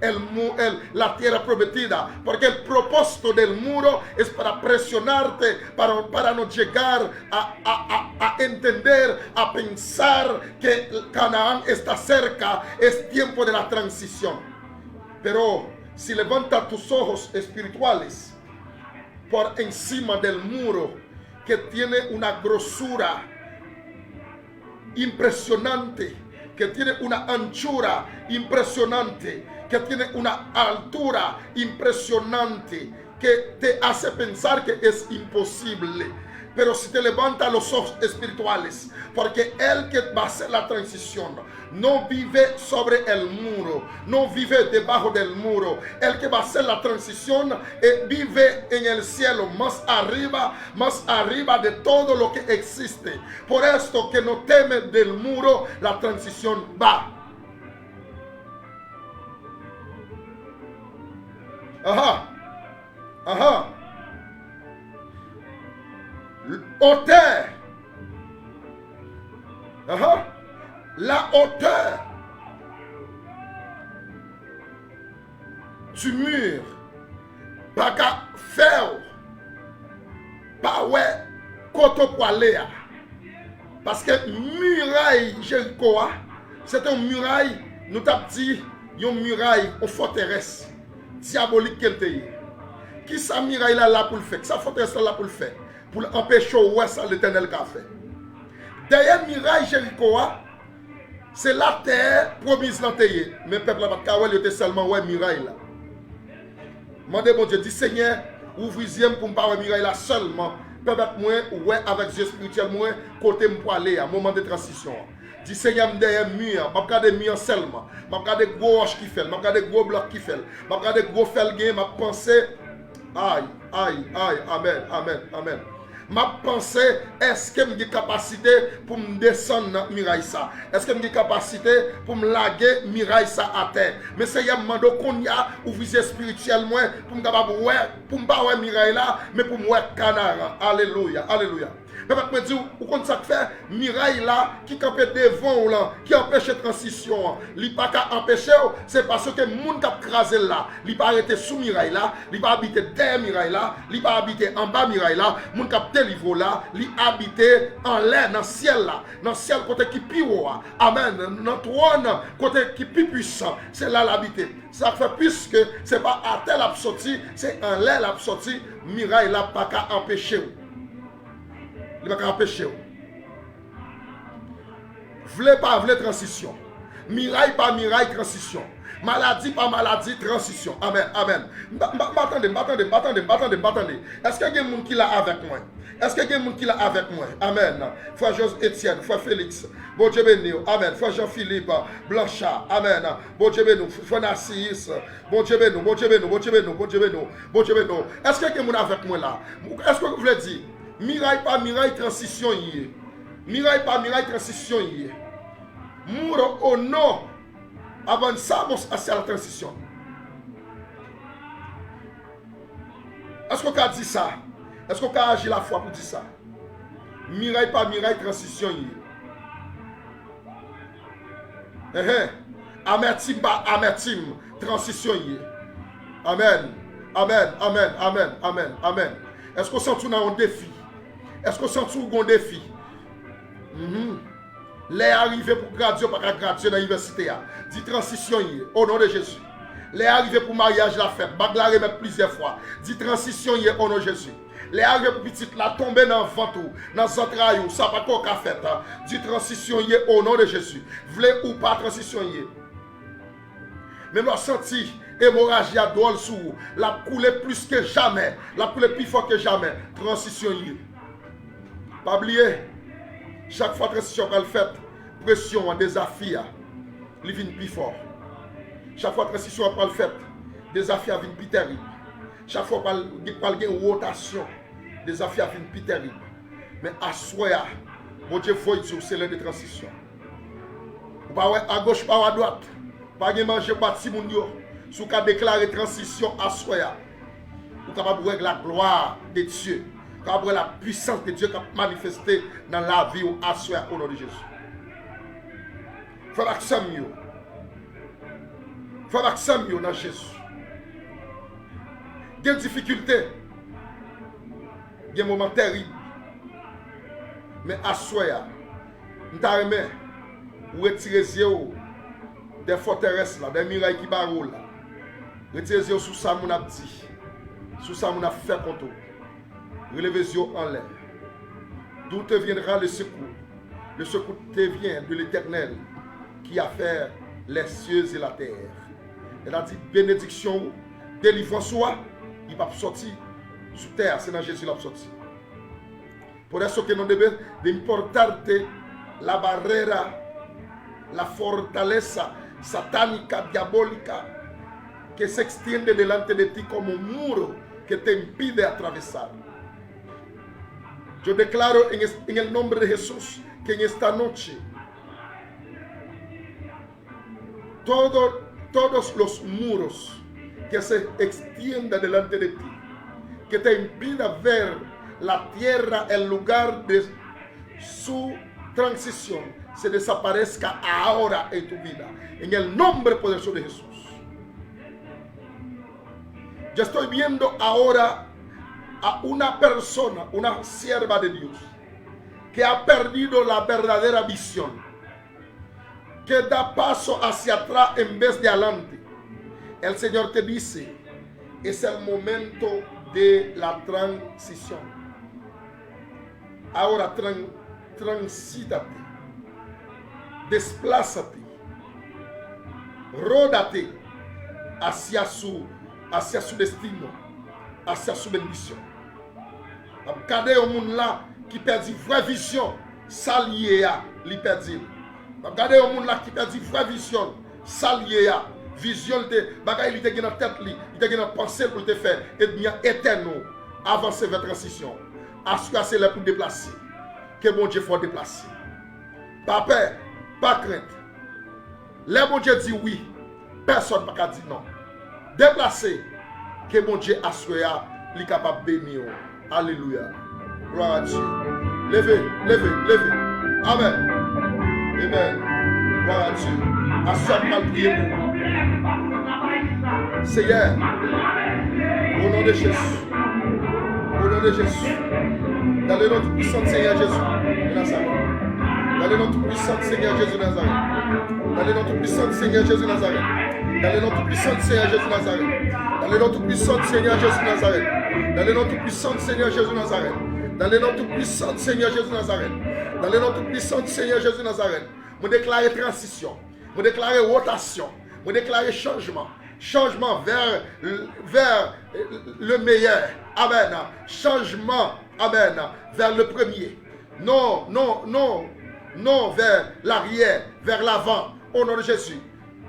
la tierra prometida, porque el propósito del muro es para presionarte, para no llegar a entender, a pensar que Canaán está cerca. Es tiempo de la transición. Pero si levanta tus ojos espirituales por encima del muro, que tiene una grosura impresionante, que tiene una anchura impresionante, que tiene una altura impresionante, que te hace pensar que es imposible. pero si te levanta los ojos espirituales, porque el que va a hacer la transición no vive sobre el muro, no vive debajo del muro. El que va a hacer la transición vive en el cielo, más arriba de todo lo que existe. Por esto que no teme del muro, la transición va. Ajá. Hauteur. La hauteur du mur. Pas qu'à faire. Pas ouais. Côté pour aller. Parce que muraille Jéricho, c'est une muraille, nous t'avons dit, une muraille, une forteresse diabolique qu'elle était. Qui sa muraille là pour le faire? Sa forteresse là pour le faire? Pour empêcher ouais ça l'Éternel a fait. Derrière muraille Jéricho, c'est la terre promise dans terre. Mais peuple là pas il était seulement ouais muraille là. Mandez bon Dieu, dit Seigneur, ouvrez-y pour me pas ouais muraille là seulement. Peuple moi ouais avec Dieu spirituel moi côté me pour aller à moment de transition. Dit Seigneur derrière mur, m'a regarder mur seulement. M'a regarder gros roche qui fait, m'a regarder gros bloc qui fait. M'a regarder gros felguin, m'a pensé aïe, amen. Ma pensée, est-ce que j'ai capacité pour me descendre dans muraille ça? Est-ce que j'ai capacité pour me laguer muraille ça à terre? Mais c'est un moment qu'on y a ouvert spirituellement pour me capable pour me pas ouais muraille là, mais pour me ouais canard. Alléluia. Peuple me dit, ou comme ça fait, miraille là, qui campait devant là, qui empêche la transition, li pas qu'à empêcher, c'est parce que moun k'ap krasé là, li pas arrêté sous miraille là, li pas habité derrière miraille là, li pas habité en bas miraille là, moun k'ap délivré là, li habité en l'air, dans le ciel là, dans le ciel côté qui plus haut, amen, dans le trône côté qui plus puissant, c'est là l'habité. Ça fait puisque c'est pas à terre la sorti, c'est en l'air la sorti, miraille là pas qu'à empêcher. Il va pas empêcher. Vle pas vle transition. Miraille pas miraille transition. Maladie pas maladie transition. Amen. M'attendez. Est-ce qu'il y a des gens qui là avec moi? Amen. Frère Etienne, frère Félix. Bon Dieu béni. Amen. Frère Jean-Philippe Blanchard. Amen. Bon Dieu béni. Frère Narcisse. Bon Dieu béni. Est-ce qu'il y a des gens avec moi là? Est-ce que vous voulez dire? Miraille pas miraille transition yé. Miraille pas miraille transition yé. Mouro au non. Avant ça, c'est la transition. Est-ce qu'on a dit ça? Est-ce qu'on a agi la foi pour dire ça? Miraille pas miraille transition yé. Amertime pas amertime transition yé. Amen. Est-ce qu'on sent tout dans un défi? Est-ce qu'on sent tout un défi? Les arrivés pour graduer, pas graduer dans l'université. Dit transition au nom de Jésus. Les arrivés pour mariage la fête. Bagla remettre plusieurs fois. Dit transition au nom de Jésus. Les arrivés pour petite la tomber dans le ventre, dans le entrailles, ça pas quoi qu'a fait. Dit transition au nom de Jésus. Vle ou pas transition même on senti hémorragie à drôle sous la couler plus que jamais, la couler plus fort que jamais. Transition pas oublier, chaque fois transition qu'elle fait, pression, désafi, il vient plus fort. Chaque fois transition qu'elle fait, désafi vient plus terrible. Chaque fois qu'elle a une rotation, désafi vient plus terrible. Mais à soi, mon Dieu, faut dire c'est l'heure de transition. Pas à gauche, pas à droite. Pas de manger bâti moun yo. Si vous avez déclaré transition à soi, vous êtes capable de voir la gloire de Dieu. Vous êtes capable de voir la puissance de Dieu qui a manifesté dans la vie à soi au nom de Jésus. Faites l'accent mieux. Faites l'accent mieux dans Jésus. Il y a des difficultés. Il y a des moments terribles. Mais à soi, nous avons retiré les yeux des forteresses, des murailles qui barrent. Retirez les yeux sous ça, mon a dit. Sous ça, mon a fait contre vous. Relevez les yeux en l'air. D'où te viendra le secours? Le secours te vient de l'Éternel qui a fait les cieux et la terre. Elle a dit bénédiction, délivrance soit, il va sortir sous terre. C'est dans Jésus qu'il va sortir. Por eso que no debe de importarte la barrera, la fortaleza satánica, diabólica, que se extiende delante de ti como un muro que te impide atravesar. Yo declaro en el nombre de Jesús que en esta noche todos los muros que se extiendan delante de ti, que te impida ver la tierra, el lugar de su transición, se desaparezca ahora en tu vida, en el nombre poderoso de Jesús. Yo estoy viendo ahora a una persona, una sierva de Dios, que ha perdido la verdadera visión, que da paso hacia atrás en vez de adelante. El Señor te dice, es el momento de la transición. Ahora transítate, desplázate, ródate hacia su destino, hacia su bendición. Regardez au monde là qui perdit vraie vision, ça lié à li perdit. Regardez au monde là qui perdit vraie vision, ça lié à vision de bagay li te gen dans tête li, il te gen dans pensée pour te faire et bien éternel avancer vers transition. Assurez c'est là pour déplacer. Que bon Dieu faut déplacer. Pas peur, pas crainte. Les bon Dieu dit oui, personne ne peut dire non. Déplacer, que bon Dieu assure, il est capable de bénir. Alléluia. Gloire à Dieu. Levez, levez, levez. Amen. Amen. Gloire à Dieu. Assure mal prier pour vous. Seigneur, au nom de Jésus. Au nom de Jésus. Dans le nom puissant de Seigneur Jésus de Nazareth. Dans le nom puissant de Seigneur Jésus de Nazareth. Dans le nom puissant de Seigneur Jésus de Nazareth. Dans le nom puissant de Seigneur Jésus de Nazareth. Dans le nom puissant de Seigneur Jésus de Nazareth. Dans le nom puissant de Seigneur Jésus de Nazareth. Dans le nom puissant de Seigneur Jésus de Nazareth. Dans le nom puissant de Seigneur Jésus de Nazareth. Je déclare transition. Je déclare rotation. Je déclare changement. Changement vers le meilleur. Amen. Changement. Amen. Vers le premier. Non, non, non. Non vers l'arrière, vers l'avant. Au nom de Jésus.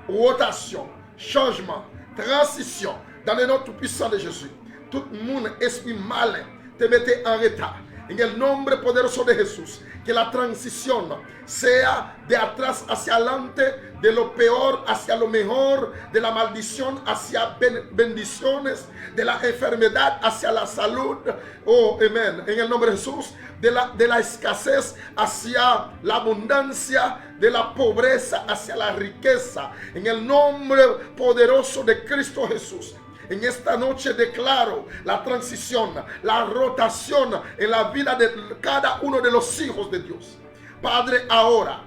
Rotation. Changement. Transition. Dans le nom tout puissant de Jésus. Tout le monde, esprit malin, te mette en retard. En el nombre poderoso de Jesús, que la transición sea de atrás hacia adelante, de lo peor hacia lo mejor, de la maldición hacia bendiciones, de la enfermedad hacia la salud. Oh, amén. En el nombre de Jesús, de la escasez hacia la abundancia, de la pobreza hacia la riqueza. En el nombre poderoso de Cristo Jesús. En esta noche declaro la transición, la rotación en la vida de cada uno de los hijos de Dios. Padre, ahora,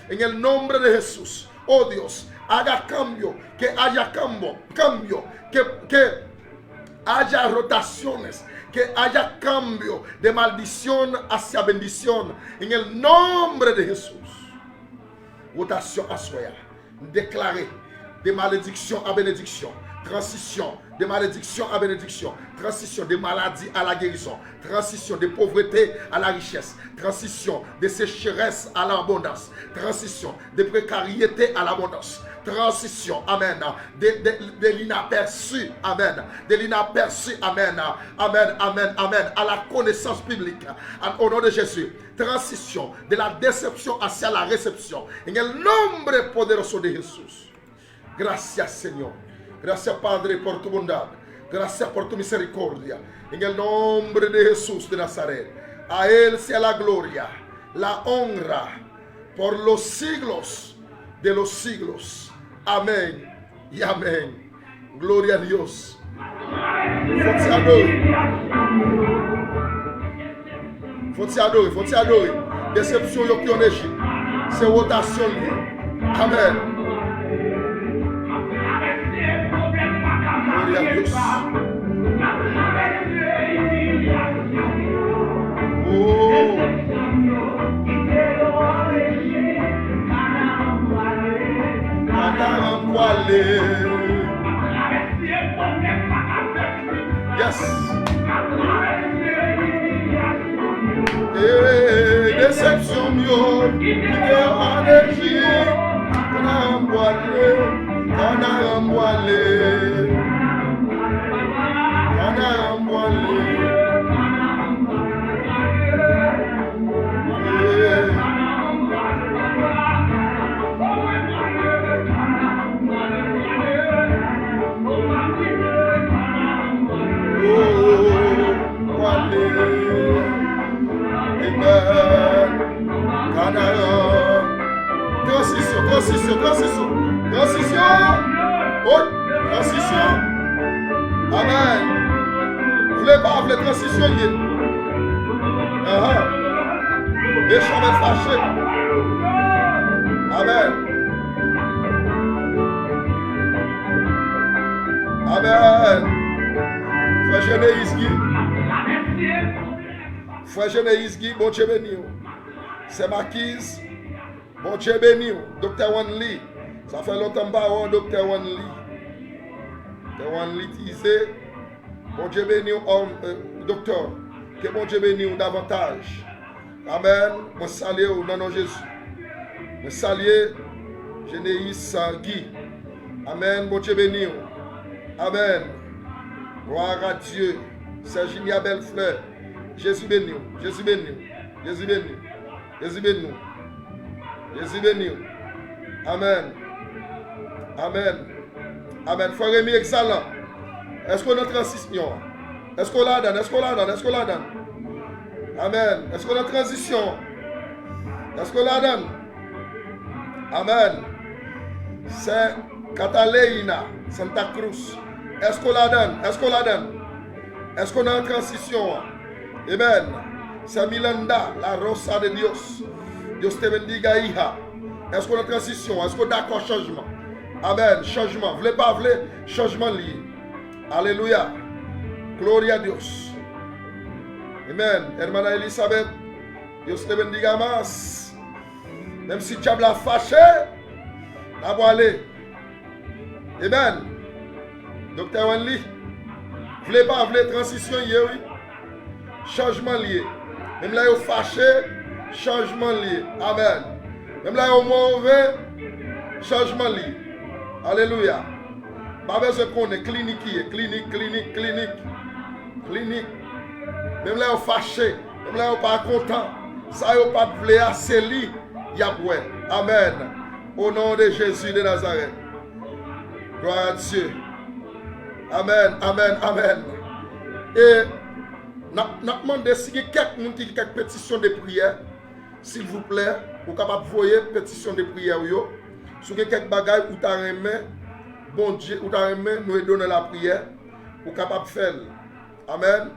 en el nombre de Jesús, oh Dios, haga cambio, que haya cambio, que haya rotaciones, que haya cambio de maldición hacia bendición. En el nombre de Jesús, rotación a soya, declaré. De malédiction à bénédiction, transition de malédiction à bénédiction, transition de maladie à la guérison, transition de pauvreté à la richesse, transition de sécheresse à l'abondance, transition de précarité à l'abondance, transition, amen, de l'inaperçu, amen, de l'inaperçu, amen, amen, amen, amen, à la connaissance biblique, au nom de Jésus, transition de la déception hacia la réception, en el nombre poderoso de Jesús. Gracias, Señor. Gracias, Padre, por tu bondad. Gracias por tu misericordia. En el nombre de Jesús de Nazaret. A Él sea la gloria, la honra, por los siglos de los siglos. Amén y amén. Gloria a Dios. Faut-il adorer. Déception yo qui en Égypte. C'est rotation. Amen. Gloria a Dios. Oh. Yes. Et déception mieux, qui est en Égypte, on a emboilé, on a emboilé, on a emboilé. Transition. Amen. Vous voulez pas la transition liée. Les chambres fâchés. Amen. Amen. Frère Généis Guy. Frère Généis Guy, bon Dieu béni. C'est Marquise. Bon Dieu béni. Dr. Wanli. Ça fait longtemps que je Dr. Wanli. Dr. Wanli disait, bon Dieu béni, docteur, que bon Dieu béni davantage. Amen. Je salue au nom de Jésus. Je salue Généis Guy. Amen. Bon Dieu béni. Amen. Gloire à Dieu. Serginia Bellefleur. Jésus béni. Jésus béni. Jésus béni. Jésus béni. Jésus béni. Amen. Amen. Amen. Frère Rémi, excellent. Est-ce qu'on a transition? Est-ce qu'on la donne? Est-ce qu'on la donne? Est-ce qu'on la donne? Amen. Est-ce qu'on a transition? Est-ce qu'on la donne? Amen. C'est Catalina, Santa Cruz. Est-ce qu'on la donne? Est-ce qu'on la donne? Est-ce qu'on a une transition? Amen. C'est Milanda, la Rosa de Dios. Dios te bendiga, hija. Est-ce qu'on a une transition? Est-ce qu'on a d'accord changement? Amen. Changement. Vous voulez pas, vous voulez changement lié. Alléluia. Gloria a Dios. Amen. Hermana Elisabeth, Dios te bendiga más. Même si diable a fâché, la va aller. Amen. Docteur Wanli, vous voulez pas, vous voulez transition lié, oui. Changement lié. Même là, vous fâché, changement lié. Amen. Même là, vous mauvais, changement lié. Alléluia. Pas besoin qu'on est clinique. Même là, vous fâché. Même là, vous pas content. Ça, vous pas de vouloir, c'est lui. Yahweh. Amen. Au nom de Jésus de Nazareth. Gloire à Dieu. Amen. Amen. Amen. Et nous demandons si quelqu'un qui a quelques pétitions de prière, s'il vous plaît, vous êtes capable de envoyer pétition de prière. Si vous avez quelques bagages où vous avez bon Dieu, vous avez nous donner la prière, vous êtes capable de faire. Amen.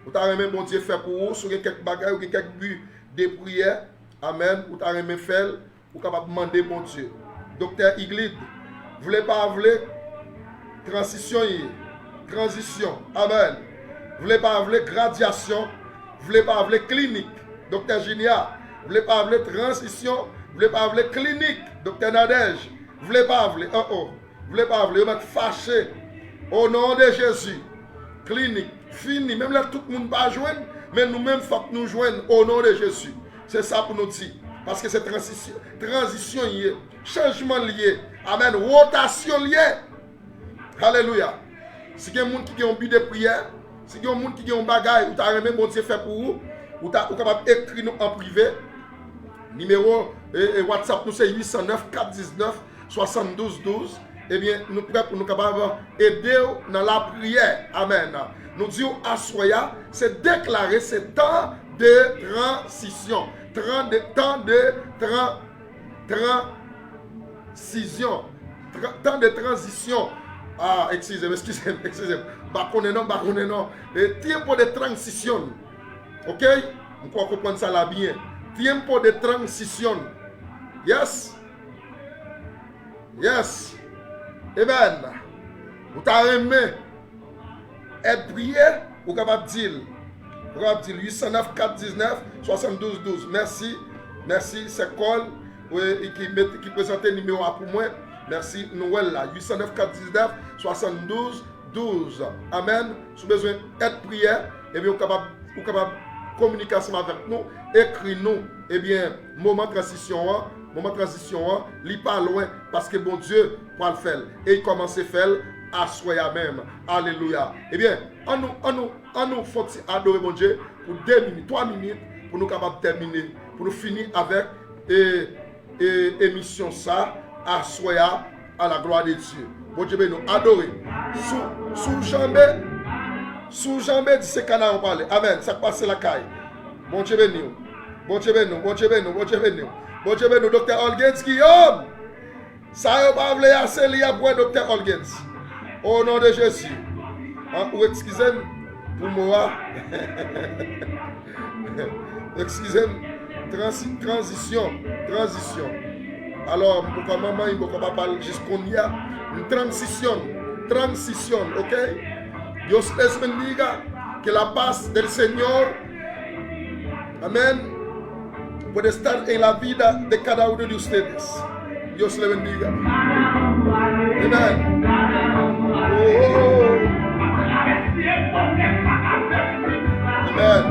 Vous avez bon Dieu faire pour vous. Si vous avez quelques bagages ou quelques buts de prière, amen. Vous avez faire, vous êtes capable de demander bon Dieu. Docteur Iglid, vous voulez pas voulez transition. Amen. Vous voulez pas voulez gradiation. Vous voulez pas voulez clinique. Docteur Ginia, vous voulez pas voulez transition. Vous voulez pas voulez clinique. Docteur Nadège, vous voulez pas voulez vous voulez pas voulez mettre fâché au nom de Jésus. Clinique fini. Même là tout le monde pas joindre, mais nous-mêmes faut que nous joindre au nom de Jésus. C'est ça pour nous dire. Parce que c'est transition liée, changement lié, amen, rotation liée. Alléluia. Si il y a des gens qui ont un but de prière, si il y a des gens qui ont un bagage, ou tu as même bon Dieu fait pour vous, ou tu es capable d'écrire nous en privé. Numéro WhatsApp nous c'est 809 419 72 12. Eh bien, nous prêts pour nous capables d'aider dans la prière. Amen. Nous disons à Soya, c'est déclarer ce temps de transition. Temps de transition. Ah, excusez-moi. Baconne non. Tempo de transition. Ok? On peut comprendre ça là bien. Tempo de transition. Yes? Yes. Amen. Vous avez aimé être prié, vous êtes capable de dire. Vous êtes capable de dire 809 419 72 12. Merci. Merci. C'est Cole qui présente le numéro pour moi. Merci. Noël là. 809 419 72 12. Amen. Si vous avez besoin d'être prié, et bien vous êtes capable communication avec nous, écris-nous. Eh bien, moment transition, il pas loin parce que bon Dieu va le faire. Et il commence à faire à soi même. Alléluia. Eh bien, on nous faut adorer mon Dieu pour 2 minutes, 3 minutes, pour nous capables de terminer, pour nous finir avec émission ça, à soi, à la gloire de Dieu. Bon Dieu, nous adorer. Sous jambé de ce canal on parle. Amen. Ça passe la caille. Bon Dieu béni. Bon Dieu béni. Bon Dieu béni. Bon Dieu béni. Bon Dieu béni. Docteur Olgens Guillaume. Ça y pas vle assez lié pour Docteur Olgens. Au nom de Jésus. Ou excusez-moi pour moi. Excusez-moi. Transition. Alors, pour maman, il ne peut pas parler jusqu'on y a une transition, ok? Dios les bendiga, que la paz del Señor, amén, puede estar en la vida de cada uno de ustedes. Dios les bendiga. Amén. Oh. Amén.